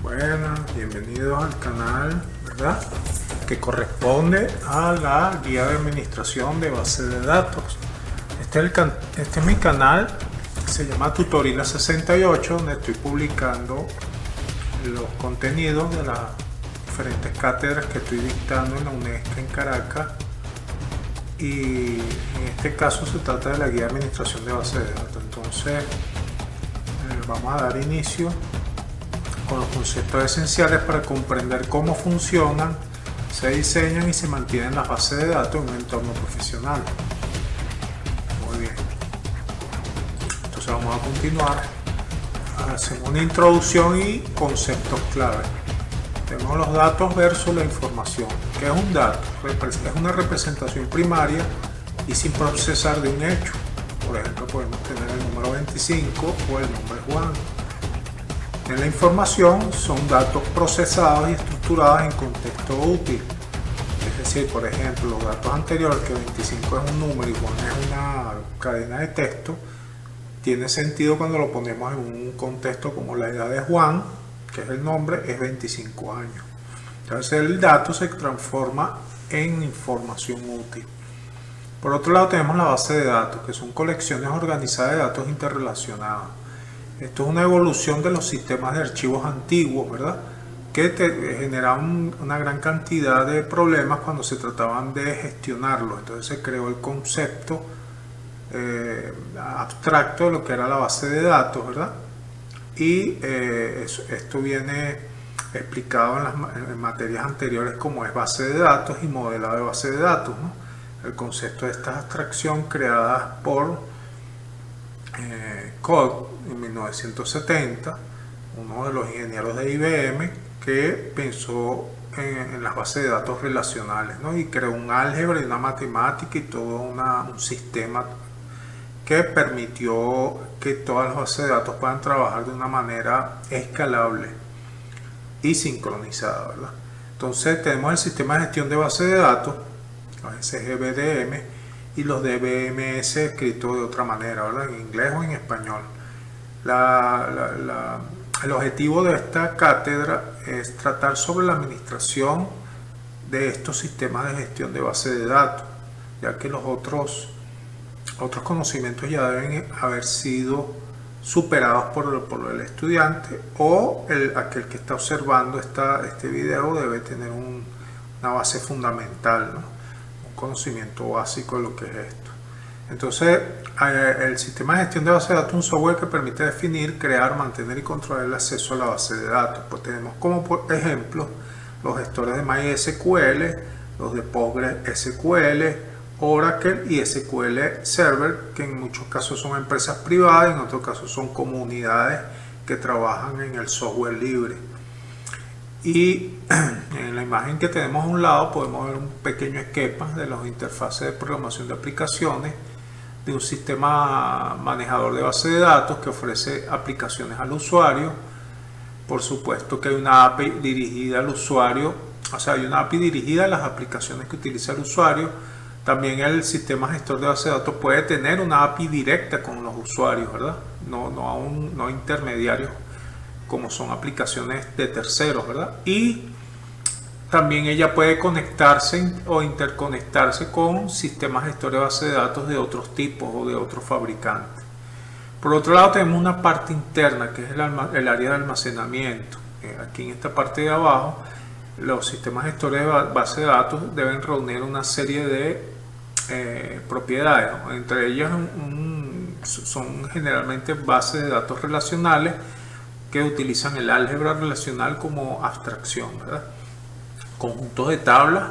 Buenas, bienvenidos al canal, ¿verdad? Que corresponde a la guía de administración de bases de datos. Este es mi canal, se llama Tutorial 68, donde estoy publicando los contenidos de las diferentes cátedras que estoy dictando en la UNESCO en Caracas. Y en este caso se trata de la guía de administración de bases de datos. Entonces vamos a dar inicio con los conceptos esenciales para comprender cómo funcionan, se diseñan y se mantienen las bases de datos en un entorno profesional. Muy bien, entonces vamos a continuar. Hacemos una introducción y conceptos clave. Tenemos los datos versus la información. ¿Qué es un dato? Es una representación primaria y sin procesar de un hecho. Por ejemplo, podemos tener el número 25 o el nombre Juan. En la información son datos procesados y estructurados en contexto útil. Es decir, por ejemplo, los datos anteriores, que 25 es un número y Juan es una cadena de texto, tiene sentido cuando lo ponemos en un contexto como la edad de Juan, que es el nombre, es 25 años. Entonces el dato se transforma en información útil. Por otro lado tenemos la base de datos, que son colecciones organizadas de datos interrelacionados. Esto es una evolución de los sistemas de archivos antiguos, ¿verdad? Que generaban una gran cantidad de problemas cuando se trataban de gestionarlos. Entonces se creó el concepto abstracto de lo que era la base de datos, ¿verdad? Y esto viene explicado en materias anteriores como es base de datos y modelado de base de datos, ¿no? El concepto de esta abstracción creada por Codd en 1970, uno de los ingenieros de IBM que pensó en las bases de datos relacionales, ¿no? Y creó un álgebra y una matemática y todo un sistema que permitió que todas las bases de datos puedan trabajar de una manera escalable y sincronizada, ¿verdad? Entonces tenemos el sistema de gestión de bases de datos, los SGBDM, y los DBMS escritos de otra manera, ¿verdad? En inglés o en español. El objetivo de esta cátedra es tratar sobre la administración de estos sistemas de gestión de bases de datos, ya que los otros conocimientos ya deben haber sido superados por el estudiante o aquel que está observando este video debe tener una base fundamental, ¿no? Un conocimiento básico de lo que es esto. Entonces, el sistema de gestión de base de datos es un software que permite definir, crear, mantener y controlar el acceso a la base de datos. Pues tenemos como por ejemplo los gestores de MySQL, los de PostgreSQL, Oracle y SQL Server, que en muchos casos son empresas privadas, en otros casos son comunidades que trabajan en el software libre. Y en la imagen que tenemos a un lado podemos ver un pequeño esquema de las interfaces de programación de aplicaciones de un sistema manejador de base de datos que ofrece aplicaciones al usuario. Por supuesto que hay una API dirigida al usuario, o sea, hay una API dirigida a las aplicaciones que utiliza el usuario. También el sistema gestor de base de datos puede tener una API directa con los usuarios, ¿verdad? No intermediarios como son aplicaciones de terceros, ¿verdad? Y también ella puede conectarse o interconectarse con sistemas gestores de base de datos de otros tipos o de otros fabricantes. Por otro lado tenemos una parte interna que es el área de almacenamiento. Aquí en esta parte de abajo los sistemas gestores de base de datos deben reunir una serie de propiedades, ¿no? Entre ellas son generalmente bases de datos relacionales que utilizan el álgebra relacional como abstracción, ¿verdad? Conjuntos de tablas,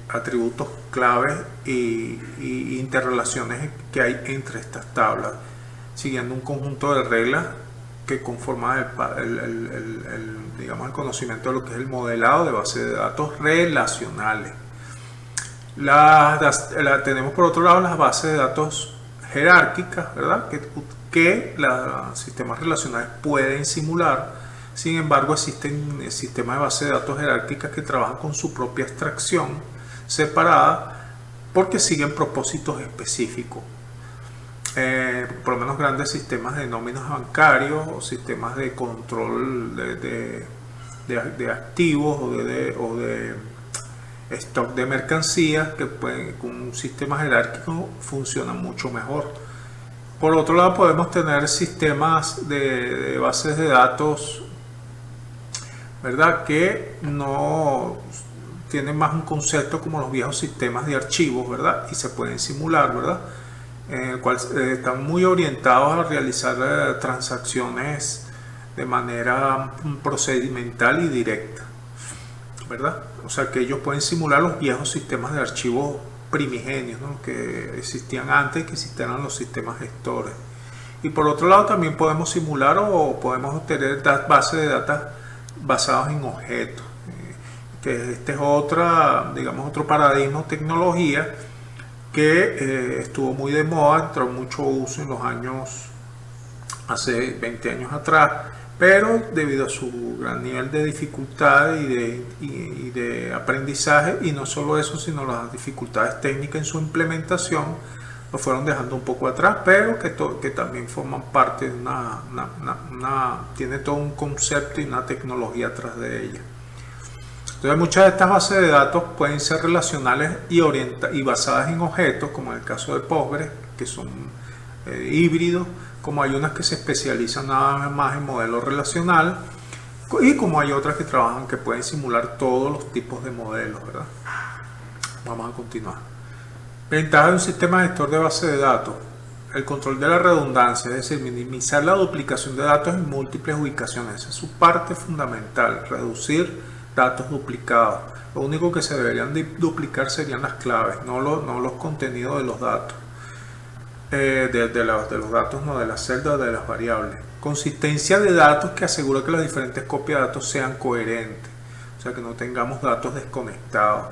atributos claves y interrelaciones que hay entre estas tablas, siguiendo un conjunto de reglas que conforman digamos, el conocimiento de lo que es el modelado de bases de datos relacionales. Tenemos por otro lado las bases de datos jerárquicas, ¿verdad? Que los sistemas relacionales pueden simular. Sin embargo, existen sistemas de bases de datos jerárquicas que trabajan con su propia abstracción separada porque siguen propósitos específicos. por lo menos grandes sistemas de nóminas bancarios o sistemas de control de activos o de stock de mercancías que con un sistema jerárquico funcionan mucho mejor. Por otro lado, podemos tener sistemas de bases de datos, ¿verdad?, que no tienen más un concepto como los viejos sistemas de archivos, ¿verdad?, y se pueden simular, ¿verdad?, en el cual están muy orientados a realizar transacciones de manera procedimental y directa, ¿verdad? O sea que ellos pueden simular los viejos sistemas de archivos primigenios, ¿no?, que existían antes que existieran los sistemas gestores. Y por otro lado también podemos simular o podemos obtener bases de datos basadas en objetos, que este es otro paradigma o tecnología que estuvo muy de moda, entró en mucho uso en los años, hace 20 años atrás, pero debido a su gran nivel de dificultad y de aprendizaje, y no solo eso, sino las dificultades técnicas en su implementación, lo fueron dejando un poco atrás, pero que también forman parte de tiene todo un concepto y una tecnología atrás de ella. Entonces muchas de estas bases de datos pueden ser relacionales y basadas en objetos, como en el caso de Postgres, que son híbridos, como hay unas que se especializan nada más en modelo relacional, y como hay otras que trabajan que pueden simular todos los tipos de modelos, ¿verdad? Vamos a continuar. Ventaja de un sistema gestor de base de datos: el control de la redundancia, es decir, minimizar la duplicación de datos en múltiples ubicaciones. Esa es su parte fundamental, reducir datos duplicados. Lo único que se deberían duplicar serían las claves, no los contenidos de los datos. De los datos, no de las celdas, de las variables. Consistencia de datos, que asegura que las diferentes copias de datos sean coherentes, o sea que no tengamos datos desconectados.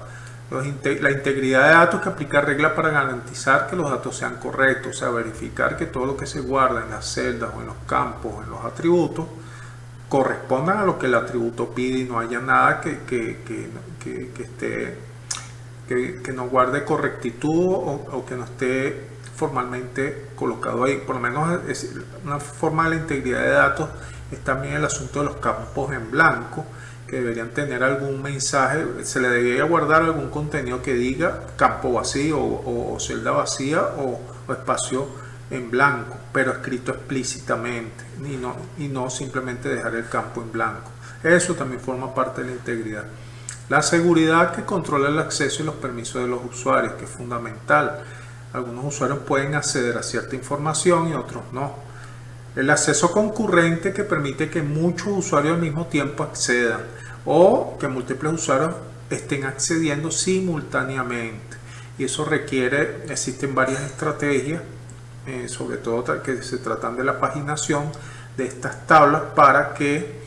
La integridad de datos, que aplica reglas para garantizar que los datos sean correctos, o sea, verificar que todo lo que se guarda en las celdas o en los campos o en los atributos correspondan a lo que el atributo pide y no haya nada que no guarde correctitud o que no esté formalmente colocado ahí. Por lo menos una forma de la integridad de datos es también el asunto de los campos en blanco, que deberían tener algún mensaje, se le debería guardar algún contenido que diga campo vacío o celda vacía o espacio en blanco, pero escrito explícitamente, y no simplemente dejar el campo en blanco. Eso también forma parte de la integridad. La seguridad, que controla el acceso y los permisos de los usuarios, que es fundamental. Algunos usuarios pueden acceder a cierta información y otros no. El acceso concurrente, que permite que muchos usuarios al mismo tiempo accedan o que múltiples usuarios estén accediendo simultáneamente. Y eso existen varias estrategias, sobre todo que se tratan de la paginación de estas tablas para que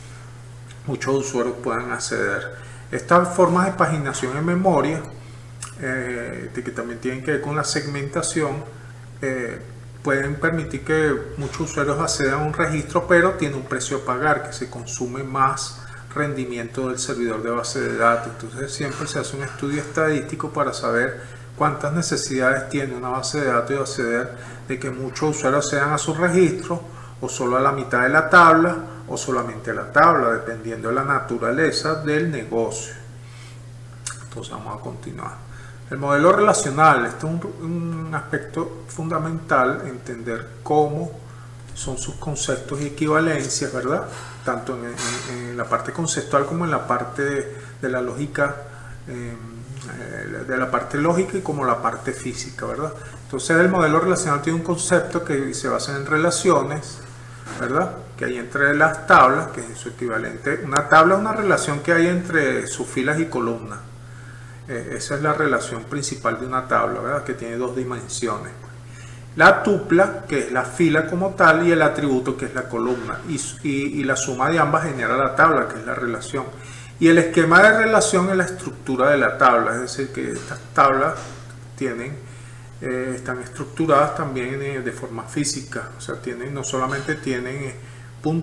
muchos usuarios puedan acceder. Estas formas de paginación en memoria, que también tienen que ver con la segmentación, pueden permitir que muchos usuarios accedan a un registro, pero tiene un precio a pagar, que se consume más rendimiento del servidor de base de datos. Entonces siempre se hace un estudio estadístico para saber cuántas necesidades tiene una base de datos y acceder de que muchos usuarios accedan a su registro, o solo a la mitad de la tabla, o solamente a la tabla, dependiendo de la naturaleza del negocio. Entonces vamos a continuar. El modelo relacional, este es un aspecto fundamental, entender cómo son sus conceptos y equivalencias, ¿verdad? Tanto en la parte conceptual como en la parte de la lógica, de la parte lógica y como la parte física, ¿verdad? Entonces el modelo relacional tiene un concepto que se basa en relaciones, ¿verdad?, que hay entre las tablas, que es su equivalente. Una tabla es una relación que hay entre sus filas y columnas. Esa es la relación principal de una tabla, ¿verdad?, que tiene dos dimensiones. La tupla, que es la fila como tal, y el atributo, que es la columna, y la suma de ambas genera la tabla, que es la relación. Y el esquema de relación es la estructura de la tabla, es decir, que estas tablas están estructuradas también de forma física, o sea, no solamente tienen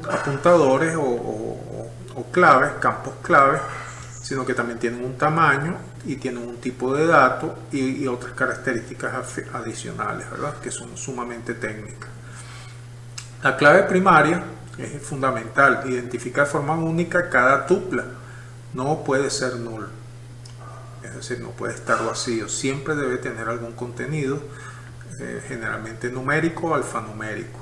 apuntadores o claves, campos claves, sino que también tienen un tamaño y tienen un tipo de dato y otras características adicionales, ¿verdad? Que son sumamente técnicas. La clave primaria es fundamental, identificar de forma única cada tupla, no puede ser nulo, es decir, no puede estar vacío, siempre debe tener algún contenido, generalmente numérico o alfanumérico,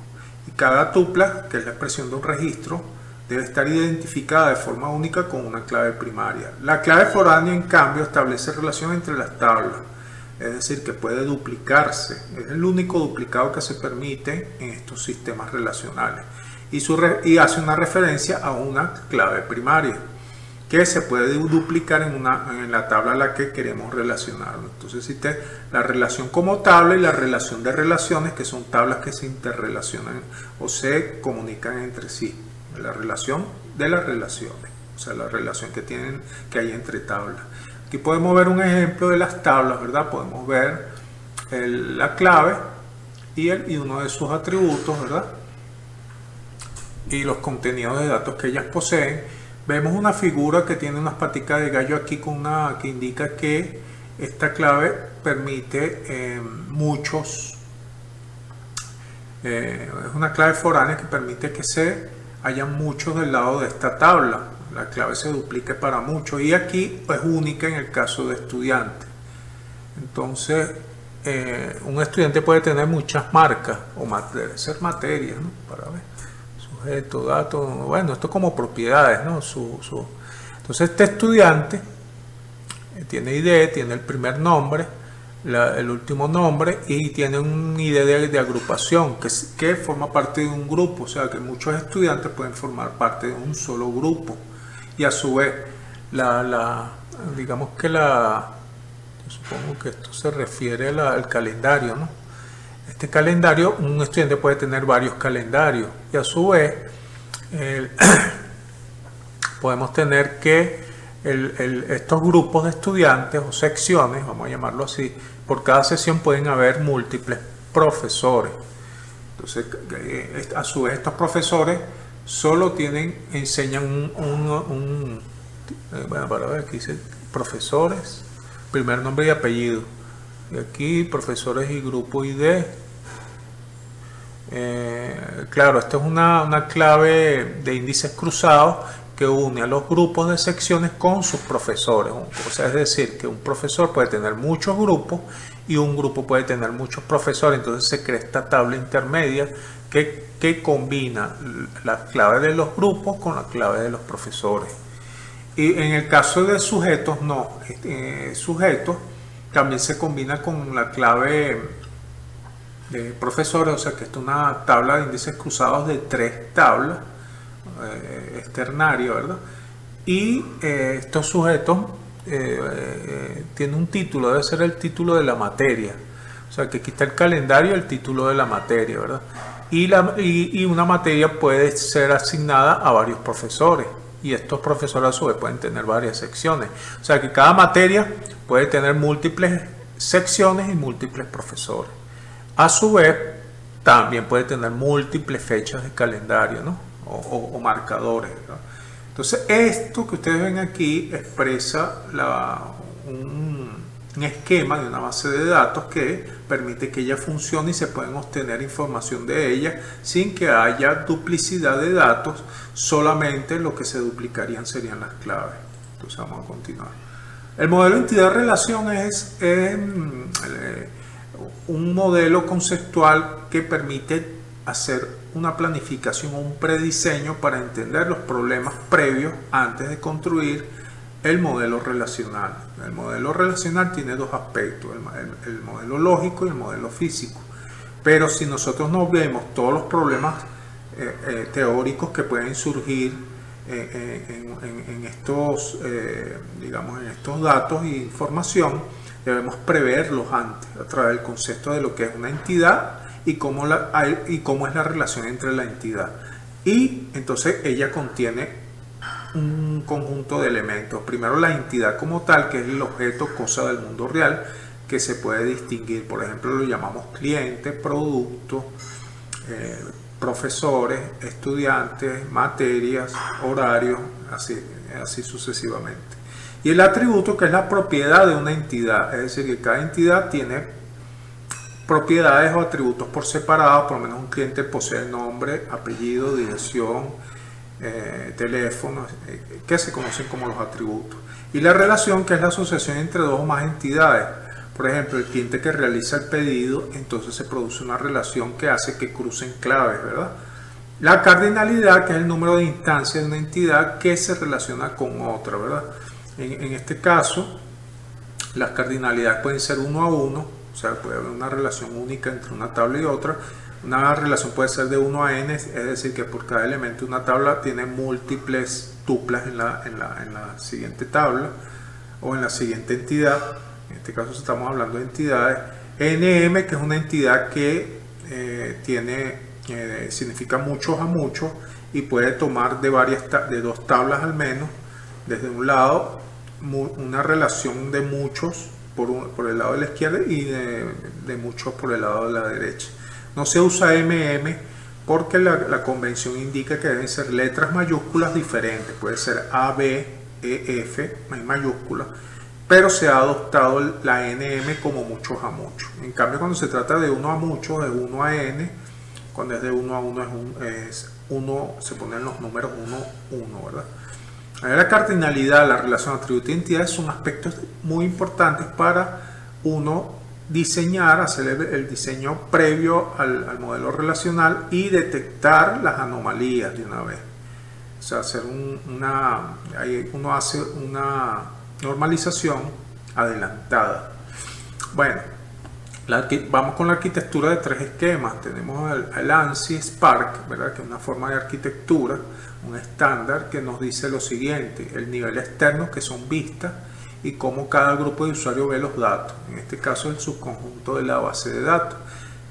y cada tupla, que es la expresión de un registro, debe estar identificada de forma única con una clave primaria. La clave foránea, en cambio, establece relación entre las tablas, es decir, que puede duplicarse. Es el único duplicado que se permite en estos sistemas relacionales. Y hace una referencia a una clave primaria, que se puede duplicar en la tabla a la que queremos relacionar. Entonces existe la relación como tabla y la relación de relaciones, que son tablas que se interrelacionan o se comunican entre sí. La relación de las relaciones, o sea, la relación que hay entre tablas. Aquí podemos ver un ejemplo de las tablas, ¿verdad? Podemos ver la clave y uno de sus atributos, ¿verdad? Y los contenidos de datos que ellas poseen. Vemos una figura que tiene unas paticas de gallo aquí que indica que esta clave permite es una clave foránea que permite que haya muchos del lado de esta tabla. La clave se duplique para muchos y aquí es única en el caso de estudiante. Entonces, un estudiante puede tener muchas marcas o debe ser materias, ¿no? Para ver, sujeto, dato, bueno, esto como propiedades, ¿no? Entonces, este estudiante tiene ID, tiene el primer nombre, el último nombre y tiene un ID de agrupación que forma parte de un grupo, o sea que muchos estudiantes pueden formar parte de un solo grupo y a su vez digamos que supongo que esto se refiere al calendario, ¿no? Este calendario, un estudiante puede tener varios calendarios y a su vez podemos tener que estos grupos de estudiantes o secciones, vamos a llamarlo así, por cada sección pueden haber múltiples profesores. Entonces, a su vez, estos profesores solo enseñan bueno, para ver, aquí dice profesores, primer nombre y apellido. Y aquí profesores y grupo ID. Claro, esta es una clave de índices cruzados que une a los grupos de secciones con sus profesores. O sea, es decir, que un profesor puede tener muchos grupos y un grupo puede tener muchos profesores. Entonces se crea esta tabla intermedia que combina la clave de los grupos con la clave de los profesores. Y en el caso de sujetos, no. Sujetos también se combina con la clave de profesores, o sea que esta es una tabla de índices cruzados de 3 tablas. Externario, ¿verdad? Y estos sujetos tienen un título, debe ser el título de la materia, o sea que aquí está el calendario, el título de la materia, ¿verdad? Y una materia puede ser asignada a varios profesores y estos profesores a su vez pueden tener varias secciones, o sea que cada materia puede tener múltiples secciones y múltiples profesores. A su vez también puede tener múltiples fechas de calendario, ¿no? O marcadores, ¿no? Entonces esto que ustedes ven aquí expresa un esquema de una base de datos que permite que ella funcione y se pueden obtener información de ella sin que haya duplicidad de datos, solamente lo que se duplicarían serían las claves. Entonces vamos a continuar. El modelo entidad-relación es un modelo conceptual que permite hacer una planificación o un prediseño para entender los problemas previos antes de construir el modelo relacional. El modelo relacional tiene dos aspectos, el modelo lógico y el modelo físico. Pero si nosotros no vemos todos los problemas teóricos que pueden surgir en estos, digamos, en estos datos e información, debemos preverlos antes a través del concepto de lo que es una entidad y cómo es la relación entre la entidad. Y entonces ella contiene un conjunto de elementos. Primero la entidad como tal, que es el objeto, cosa del mundo real, que se puede distinguir. Por ejemplo, lo llamamos cliente, producto, profesores, estudiantes, materias, horarios, así sucesivamente. Y el atributo, que es la propiedad de una entidad, es decir, que cada entidad tiene propiedades o atributos por separado. Por lo menos un cliente posee nombre, apellido, dirección, teléfono, que se conocen como los atributos. Y la relación, que es la asociación entre dos o más entidades. Por ejemplo, el cliente que realiza el pedido, entonces se produce una relación que hace que crucen claves, ¿verdad? La cardinalidad, que es el número de instancias de una entidad que se relaciona con otra, ¿verdad? En este caso, las cardinalidades pueden ser 1 a 1, o sea, puede haber una relación única entre una tabla y otra. Una relación puede ser de 1 a n, es decir, que por cada elemento de una tabla tiene múltiples tuplas en la siguiente tabla o en la siguiente entidad. En este caso estamos hablando de entidades. NM, que es una entidad que significa muchos a muchos y puede tomar de dos tablas al menos. Desde un lado, una relación de muchos por el lado de la izquierda y de muchos por el lado de la derecha. No se usa MM porque la convención indica que deben ser letras mayúsculas diferentes. Puede ser A, B, E, F, en mayúscula, pero se ha adoptado la NM como muchos a muchos. En cambio, cuando se trata de 1 a muchos, es 1 a N. Cuando es de 1 a 1, es 1, se ponen los números 1, 1, ¿verdad? La cardinalidad, la relación atributo-entidad son aspectos muy importantes para uno diseñar, hacer el diseño previo al modelo relacional y detectar las anomalías de una vez. O sea, ahí uno hace una normalización adelantada. Bueno, vamos con la arquitectura de 3 esquemas. Tenemos el ANSI Spark, ¿verdad? Que es una forma de arquitectura, un estándar que nos dice lo siguiente: el nivel externo, que son vistas, y cómo cada grupo de usuarios ve los datos. En este caso, el subconjunto de la base de datos.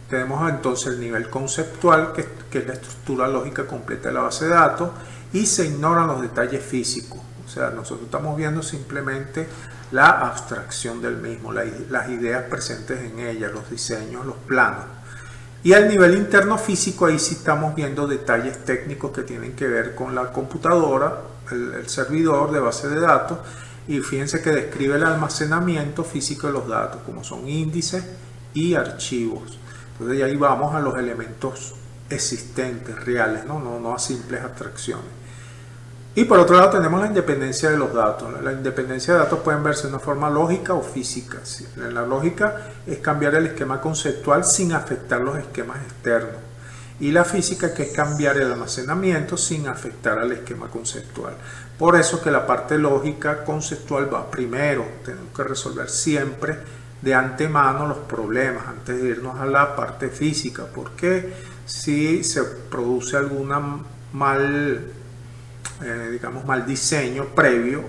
Tenemos entonces el nivel conceptual, que es la estructura lógica completa de la base de datos, y se ignoran los detalles físicos. O sea, nosotros estamos viendo simplemente la abstracción del mismo, las ideas presentes en ella, los diseños, los planos. Y al nivel interno físico, ahí sí estamos viendo detalles técnicos que tienen que ver con la computadora, el servidor de base de datos. Y fíjense que describe el almacenamiento físico de los datos, como son índices y archivos. Entonces de ahí vamos a los elementos existentes, reales, no a simples abstracciones. Y por otro lado tenemos la independencia de los datos. La independencia de datos pueden verse de una forma lógica o física. La lógica es cambiar el esquema conceptual sin afectar los esquemas externos. Y la física, que es cambiar el almacenamiento sin afectar al esquema conceptual. Por eso que la parte lógica conceptual va primero. Tenemos que resolver siempre de antemano los problemas antes de irnos a la parte física, porque si se produce alguna mal diseño previo,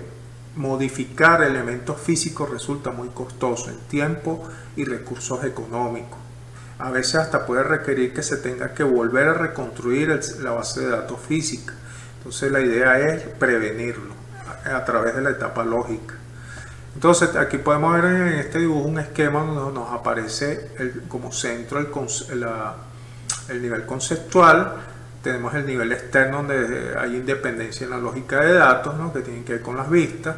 modificar elementos físicos resulta muy costoso en tiempo y recursos económicos. A veces hasta puede requerir que se tenga que volver a reconstruir la base de datos física. Entonces la idea es prevenirlo a través de la etapa lógica. Entonces aquí podemos ver en este dibujo un esquema donde nos aparece como centro el nivel conceptual. Tenemos el nivel externo, donde hay independencia en la lógica de datos, que tienen que ver con las vistas,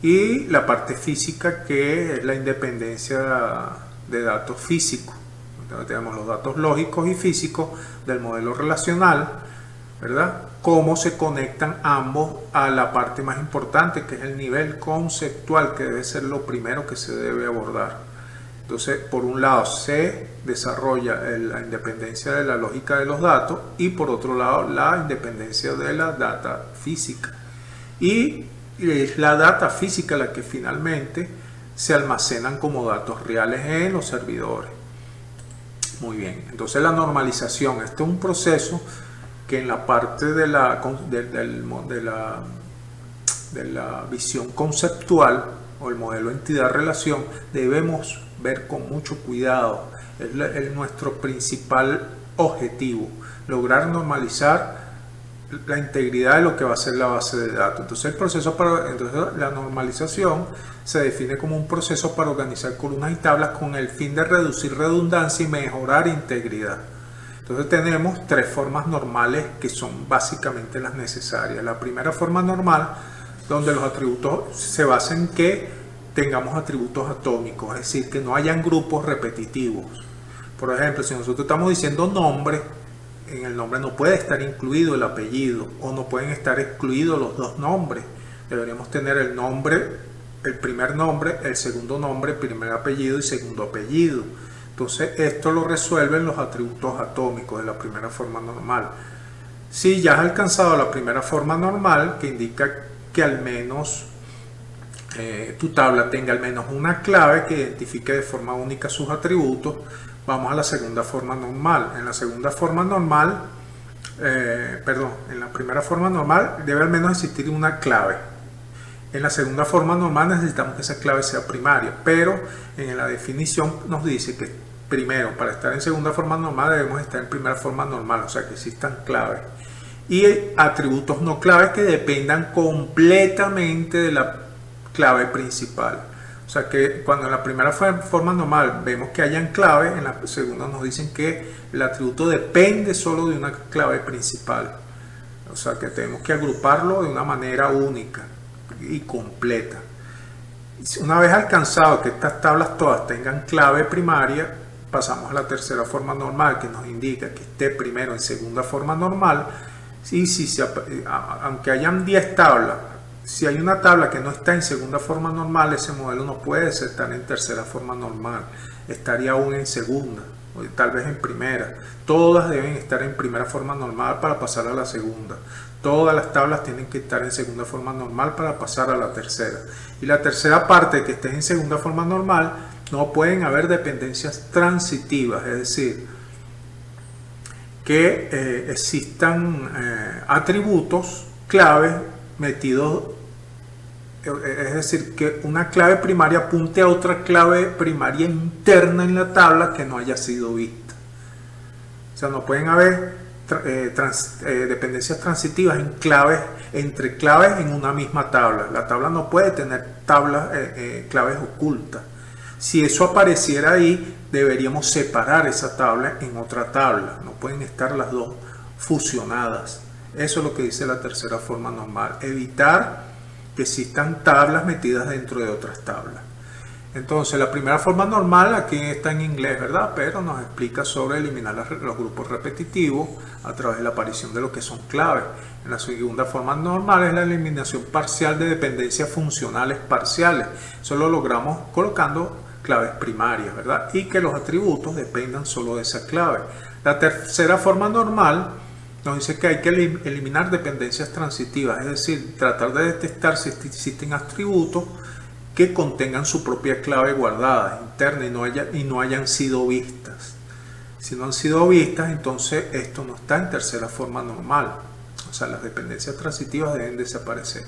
y la parte física, que es la independencia de datos físicos. Entonces tenemos los datos lógicos y físicos del modelo relacional, ¿verdad? Cómo se conectan ambos a la parte más importante, que es el nivel conceptual, que debe ser lo primero que se debe abordar. Entonces, por un lado se desarrolla la independencia de la lógica de los datos, y por otro lado la independencia de la data física. Y es la data física la que finalmente se almacenan como datos reales en los servidores. Muy bien, entonces la normalización, este es un proceso que en la parte de la visión conceptual o el modelo entidad-relación debemos ver con mucho cuidado. Es nuestro principal objetivo, lograr normalizar la integridad de lo que va a ser la base de datos. Entonces la normalización se define como un proceso para organizar columnas y tablas con el fin de reducir redundancia y mejorar integridad. Entonces tenemos 3 formas normales que son básicamente las necesarias. La primera forma normal donde los atributos se basan en que tengamos atributos atómicos, es decir, que no hayan grupos repetitivos. Por ejemplo, si nosotros estamos diciendo nombre, en el nombre no puede estar incluido el apellido, o no pueden estar excluidos los dos nombres. Deberíamos tener el nombre, el primer nombre, el segundo nombre, primer apellido y segundo apellido. Entonces esto lo resuelven los atributos atómicos de la primera forma normal. Si ya has alcanzado la primera forma normal, que indica que al menos tu tabla tenga al menos una clave que identifique de forma única sus atributos, vamos a la segunda forma normal. En la segunda forma normal, en la primera forma normal debe al menos existir una clave. En la segunda forma normal necesitamos que esa clave sea primaria, pero en la definición nos dice que primero, para estar en segunda forma normal debemos estar en primera forma normal, o sea que existan claves. Y atributos no claves que dependan completamente de la clave principal. O sea que cuando en la primera forma normal vemos que hayan claves, en la segunda nos dicen que el atributo depende solo de una clave principal. O sea que tenemos que agruparlo de una manera única y completa. Una vez alcanzado que estas tablas todas tengan clave primaria, pasamos a la tercera forma normal, que nos indica que esté primero en segunda forma normal. Y aunque hayan 10 tablas, si hay una tabla que no está en segunda forma normal, ese modelo no puede estar en tercera forma normal, estaría aún en segunda, o tal vez en primera. Todas deben estar en primera forma normal para pasar a la segunda. Todas las tablas tienen que estar en segunda forma normal para pasar a la tercera. Y la tercera parte que esté en segunda forma normal, no pueden haber dependencias transitivas, es decir, que existan atributos claves metidos, es decir, que una clave primaria apunte a otra clave primaria interna en la tabla que no haya sido vista. O sea, no pueden haber dependencias transitivas entre claves en una misma tabla. La tabla no puede tener claves ocultas. Si eso apareciera ahí, deberíamos separar esa tabla en otra tabla. No pueden estar las dos fusionadas. Eso es lo que dice la tercera forma normal. Evitar que existan tablas metidas dentro de otras tablas. Entonces, la primera forma normal, aquí está en inglés, ¿verdad? Pero nos explica sobre eliminar los grupos repetitivos a través de la aparición de lo que son claves. En la segunda forma normal es la eliminación parcial de dependencias funcionales parciales. Eso lo logramos colocando claves primarias, ¿verdad? Y que los atributos dependan solo de esa clave. La tercera forma normal nos dice que hay que eliminar dependencias transitivas, es decir, tratar de detectar si existen atributos que contengan su propia clave guardada interna y no hayan sido vistas. Si no han sido vistas, entonces esto no está en tercera forma normal. O sea, las dependencias transitivas deben desaparecer.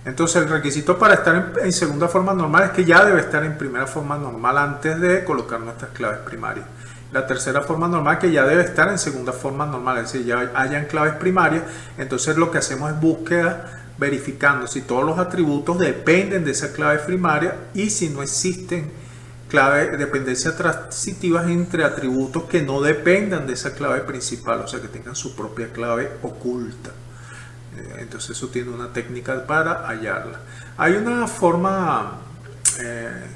Entonces el requisito para estar en segunda forma normal es que ya debe estar en primera forma normal antes de colocar nuestras claves primarias. La tercera forma normal que ya debe estar en segunda forma normal, es decir, ya hayan claves primarias. Entonces lo que hacemos es búsqueda verificando si todos los atributos dependen de esa clave primaria y si no existen dependencias transitivas entre atributos que no dependan de esa clave principal, o sea que tengan su propia clave oculta. Entonces eso tiene una técnica para hallarla. Hay una forma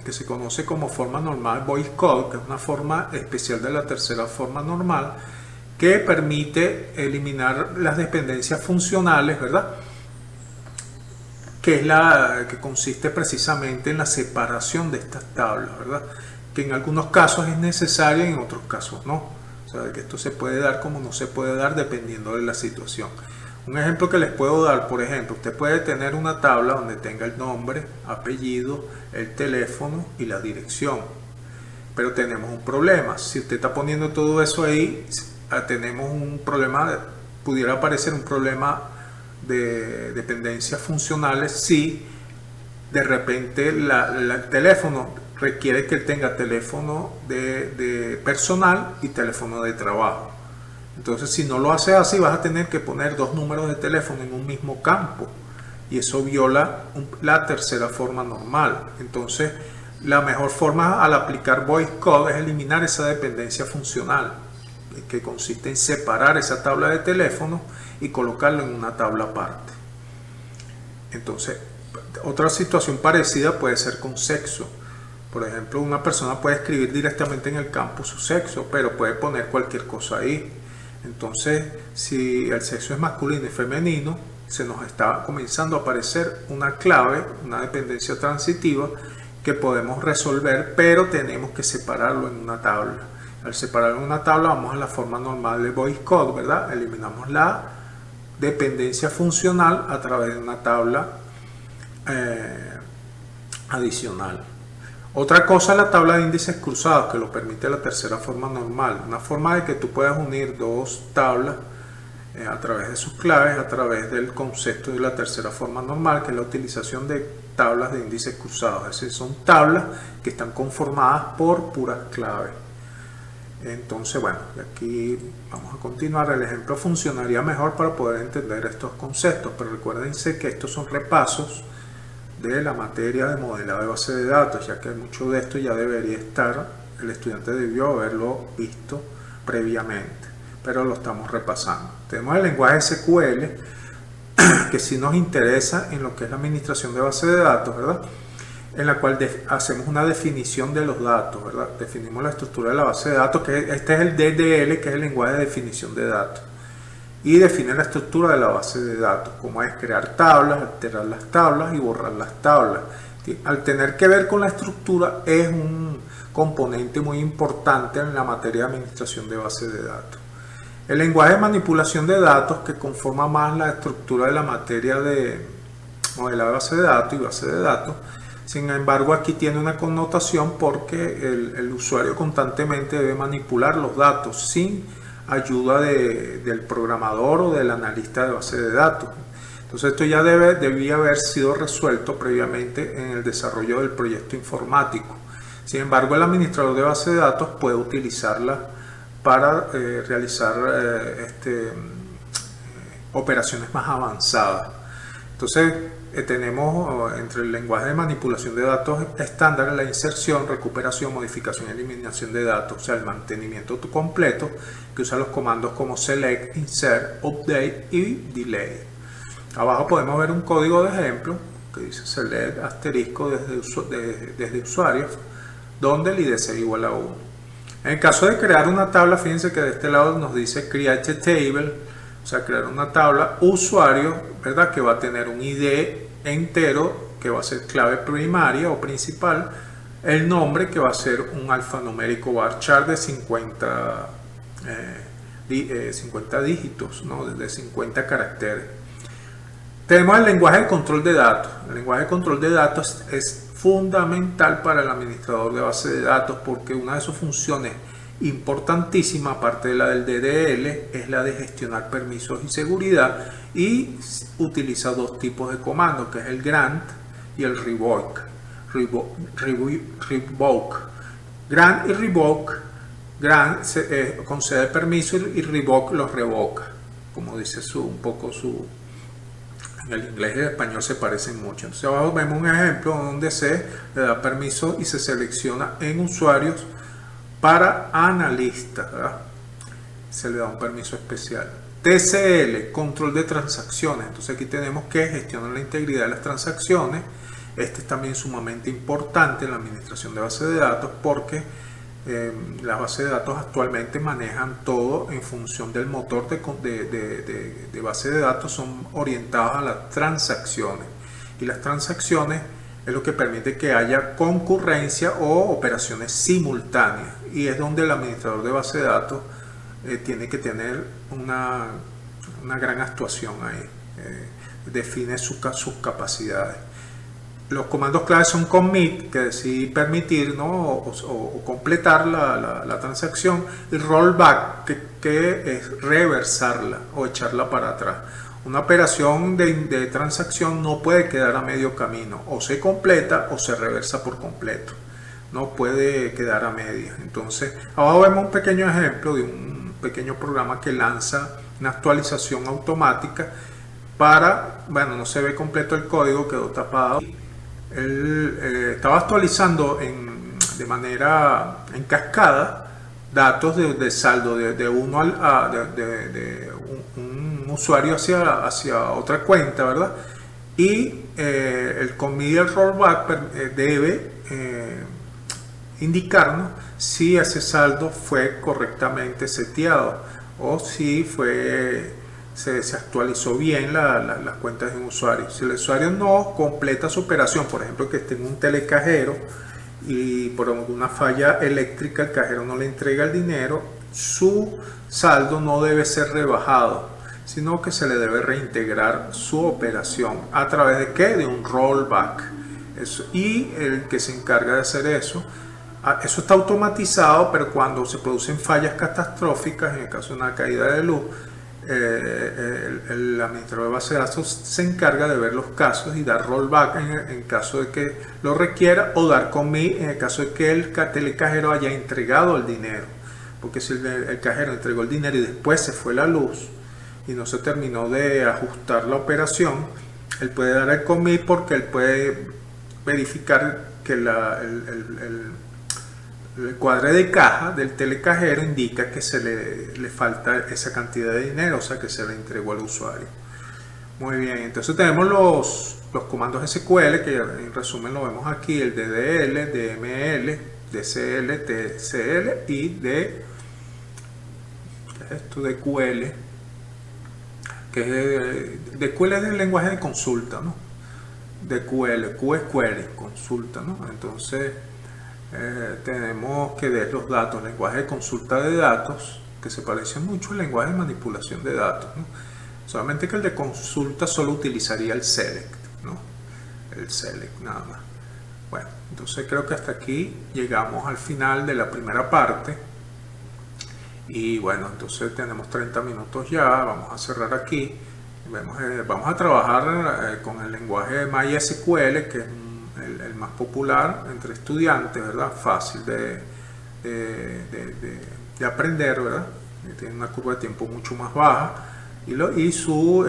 que se conoce como forma normal voice code, que es una forma especial de la tercera forma normal, que permite eliminar las dependencias funcionales, ¿verdad? Que es que consiste precisamente en la separación de estas tablas, ¿verdad? Que en algunos casos es necesaria y en otros casos no. O sea, que esto se puede dar como no se puede dar dependiendo de la situación. Un ejemplo que les puedo dar, por ejemplo, usted puede tener una tabla donde tenga el nombre, apellido, el teléfono y la dirección. Pero tenemos un problema. Si usted está poniendo todo eso ahí, tenemos un problema, pudiera aparecer un problema de dependencias funcionales si de repente el teléfono requiere que tenga teléfono de personal y teléfono de trabajo. Entonces, si no lo hace así, vas a tener que poner dos números de teléfono en un mismo campo y eso viola la tercera forma normal. Entonces, la mejor forma al aplicar voice code es eliminar esa dependencia funcional, que consiste en separar esa tabla de teléfono y colocarlo en una tabla aparte. Entonces, otra situación parecida puede ser con sexo. Por ejemplo, una persona puede escribir directamente en el campo su sexo, pero puede poner cualquier cosa ahí. Entonces, si el sexo es masculino y femenino, se nos está comenzando a aparecer una clave, una dependencia transitiva que podemos resolver, pero tenemos que separarlo en una tabla. Al separarlo en una tabla vamos a la forma normal de Boyce Code, ¿verdad? Eliminamos la dependencia funcional a través de una tabla adicional. Otra cosa es la tabla de índices cruzados, que lo permite la tercera forma normal. Una forma de que tú puedas unir dos tablas a través de sus claves, a través del concepto de la tercera forma normal, que es la utilización de tablas de índices cruzados. Es decir, son tablas que están conformadas por puras claves. Entonces, bueno, aquí vamos a continuar. El ejemplo funcionaría mejor para poder entender estos conceptos, pero recuérdense que estos son repasos de la materia de modelado de base de datos, ya que mucho de esto ya debería estar, el estudiante debió haberlo visto previamente, pero lo estamos repasando. Tenemos el lenguaje SQL, que sí nos interesa en lo que es la administración de base de datos, ¿verdad? En la cual hacemos una definición de los datos, ¿verdad? Definimos la estructura de la base de datos, que este es el DDL, que es el lenguaje de definición de datos. Y define la estructura de la base de datos, como es crear tablas, alterar las tablas y borrar las tablas. Al tener que ver con la estructura, es un componente muy importante en la materia de administración de base de datos. El lenguaje de manipulación de datos, que conforma más la estructura de la materia de modelado de base de datos y base de datos, sin embargo aquí tiene una connotación porque el usuario constantemente debe manipular los datos sin ayuda del programador o del analista de base de datos. Entonces esto ya debía haber sido resuelto previamente en el desarrollo del proyecto informático. Sin embargo, el administrador de base de datos puede utilizarla para realizar operaciones más avanzadas. Entonces tenemos entre el lenguaje de manipulación de datos estándar la inserción, recuperación, modificación y eliminación de datos, o sea, el mantenimiento completo, que usa los comandos como select, insert, update y delay. Abajo podemos ver un código de ejemplo que dice select asterisco desde usuarios, donde el id es igual a 1. En el caso de crear una tabla, fíjense que de este lado nos dice create a table, o sea, crear una tabla usuario, ¿verdad? Que va a tener un ID entero, que va a ser clave primaria o principal, el nombre, que va a ser un alfanumérico varchar de 50 dígitos, ¿no? De 50 caracteres. Tenemos el lenguaje de control de datos. El lenguaje de control de datos es fundamental para el administrador de base de datos, porque una de sus funciones importantísima, aparte de la del DDL, es la de gestionar permisos y seguridad, y utiliza dos tipos de comandos, que es el grant y el revoke. Grant y revoke. Grant concede permiso y revoke los revoca, como dice en el inglés y el español se parecen mucho. Entonces abajo vemos un ejemplo donde se le da permiso y se selecciona en usuarios para analistas, ¿verdad? Se le da un permiso especial. TCL, control de transacciones. Entonces aquí tenemos que gestionar la integridad de las transacciones. Este es también sumamente importante en la administración de bases de datos, porque las bases de datos actualmente manejan todo en función del motor de base de datos, son orientados a las transacciones, y las transacciones es lo que permite que haya concurrencia o operaciones simultáneas, y es donde el administrador de base de datos tiene que tener una gran actuación ahí, define sus capacidades. Los comandos clave son commit, que decide permitir, ¿no? o completar la transacción, y rollback, que es reversarla o echarla para atrás. Una operación de transacción no puede quedar a medio camino, o se completa o se reversa por completo, no puede quedar a medias. Entonces abajo vemos un pequeño ejemplo de un pequeño programa que lanza una actualización automática para, bueno, no se ve completo el código, quedó tapado. Él estaba actualizando de manera en cascada datos de saldo de un usuario hacia otra cuenta, ¿verdad? y el commit y el rollback debe indicarnos si ese saldo fue correctamente seteado o si se actualizó bien las cuentas de un usuario. Si el usuario no completa su operación, por ejemplo que esté en un telecajero y por alguna falla eléctrica el cajero no le entrega el dinero, su saldo no debe ser rebajado, sino que se le debe reintegrar su operación. ¿A través de qué? De un rollback. Y el que se encarga de hacer eso está automatizado, pero cuando se producen fallas catastróficas, en el caso de una caída de luz, el administrador de base de datos se encarga de ver los casos y dar rollback en caso de que lo requiera, o dar commit en el caso de que el telecajero haya entregado el dinero. Porque si el cajero entregó el dinero y después se fue la luz y no se terminó de ajustar la operación, él puede dar el commit porque él puede verificar que el cuadre de caja del telecajero indica que le falta esa cantidad de dinero, o sea que se le entregó al usuario. Muy bien, entonces tenemos los comandos SQL, que en resumen lo vemos aquí: el DDL, DML, DCL, TCL y DQL, que DQL es el lenguaje de consulta, ¿no? DQL, Q es query, consulta, ¿no? Entonces tenemos que ver los datos, lenguaje de consulta de datos, que se parece mucho al lenguaje de manipulación de datos, ¿no? Solamente que el de consulta solo utilizaría el select, ¿no? El select nada más. Bueno, entonces creo que hasta aquí llegamos al final de la primera parte. Y bueno, entonces tenemos 30 minutos ya, vamos a cerrar aquí. Vamos a trabajar con el lenguaje de MySQL, que es el más popular entre estudiantes, ¿verdad? Fácil de aprender, ¿verdad? Tiene una curva de tiempo mucho más baja y su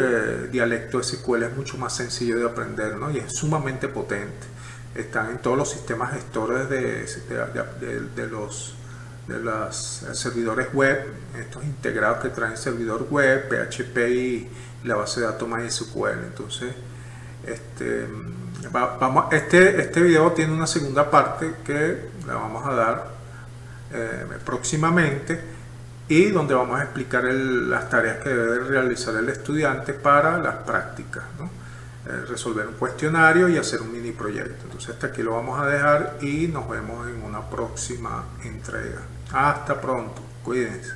dialecto SQL es mucho más sencillo de aprender, ¿no? Y es sumamente potente. Están en todos los sistemas gestores de los servidores web, estos integrados que traen servidor web, PHP y la base de datos MySQL. Entonces, este video tiene una segunda parte que la vamos a dar próximamente, y donde vamos a explicar las tareas que debe realizar el estudiante para las prácticas, ¿no? Resolver un cuestionario y hacer un mini proyecto. Entonces hasta aquí lo vamos a dejar y nos vemos en una próxima entrega. Hasta pronto, cuídense.